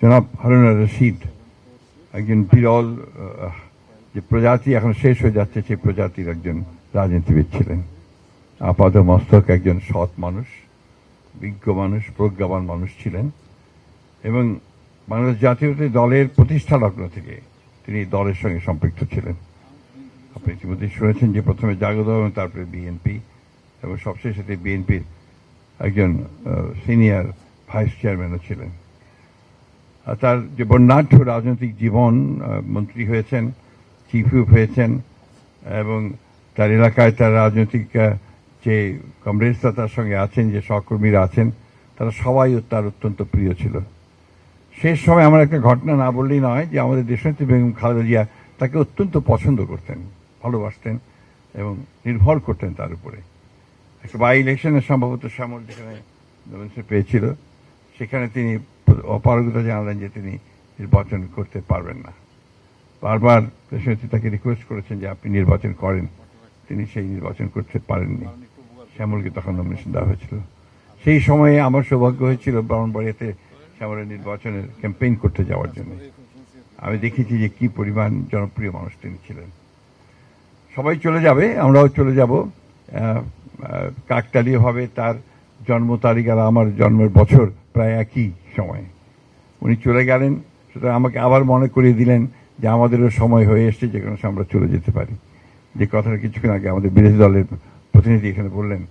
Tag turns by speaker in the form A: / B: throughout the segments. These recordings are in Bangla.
A: জনাব হারুন রশিদ একজন বিরল যে প্রজাতি এখন শেষ হয়ে যাচ্ছে সেই প্রজাতির একজন রাজনীতিবিদ ছিলেন। আপাত মস্তক একজন সৎ মানুষ, বিজ্ঞ মানুষ, প্রজ্ঞাবান মানুষ ছিলেন এবং বাংলাদেশ জাতীয়তাবাদী দলের প্রতিষ্ঠা লগ্ন থেকে তিনি দলের সঙ্গে সম্পৃক্ত ছিলেন। আপনি ইতিমধ্যে শুনেছেন যে প্রথমে জাগদ এবং তারপরে বিএনপি এবং সবশেষে বিএনপির একজন সিনিয়র ভাইস চেয়ারম্যানও ছিলেন। তার যে বর্ণাঢ্য রাজনৈতিক জীবন, মন্ত্রী হয়েছেন, চিফ হুইপ হয়েছেন এবং তার এলাকায় তার রাজনৈতিক যে কমরেডসরা তার সঙ্গে আছেন, যে সহকর্মীরা আছেন, তারা সবাই তার অত্যন্ত প্রিয় ছিল। শেষ সময় আমার একটা ঘটনা না বললেই নয় যে আমাদের দেশনেত্রী বেগম খালেদা জিয়া তাকে অত্যন্ত পছন্দ করতেন, ভালোবাসতেন এবং নির্ভর করতেন তার উপরে। একটা বাই ইলেকশনে সম্ভবত শ্যামল যেখানে পেয়েছিল, সেখানে তিনি অপারগতা জানালেন যে তিনি নির্বাচন করতে পারবেন না। বারবার দেশনেত্রী তাকে রিকোয়েস্ট করেছেন যে আপনি নির্বাচন করেন, তিনি সেই নির্বাচন করতে পারেননি। শ্যামলকে তখন নমিনেশন দেওয়া হয়েছিল। সেই সময়ে আমার সৌভাগ্য হয়েছিল ব্রাহ্মণবাড়িয়াতে শ্যামলের নির্বাচনের ক্যাম্পেইন করতে যাওয়ার জন্য। আমি দেখেছি যে কি পরিমাণ জনপ্রিয় মানুষ তিনি ছিলেন। সবাই চলে যাবে, আমরাও চলে যাব। কাকতালীয়ভাবে তার জন্ম তারিখ আর আমার জন্মের বছর প্রায় একই সময়। উনি চলে গেলেন, সুতরাং আমাকে আবার মনে করিয়ে দিলেন যে আমাদেরও সময় হয়ে এসছে যে কোনো সময় আমরা চলে যেতে পারি। যে কথাটা কিছুক্ষণ আগে আমাদের বিরোধী দলের প্রতিনিধি এখানে বললেন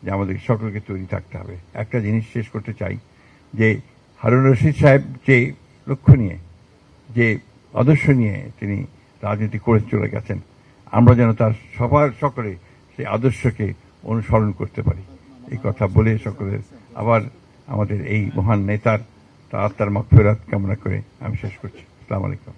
A: যে আমাদের সকলকে তৈরি থাকতে হবে। একটা জিনিস শেষ করতে চাই যে হারুন রশিদ সাহেব যে লক্ষ্য নিয়ে, যে আদর্শ নিয়ে তিনি রাজনীতি করে চলে গেছেন, আমরা যেন তার সকলে সেই আদর্শকে অনুসরণ করতে পারি। এই কথা বলে সকলের আবার আমাদের এই মহান নেতার তার আত্মার মাগফিরাত কামনা করে আমি শেষ করছি। আসসালামু আলাইকুম।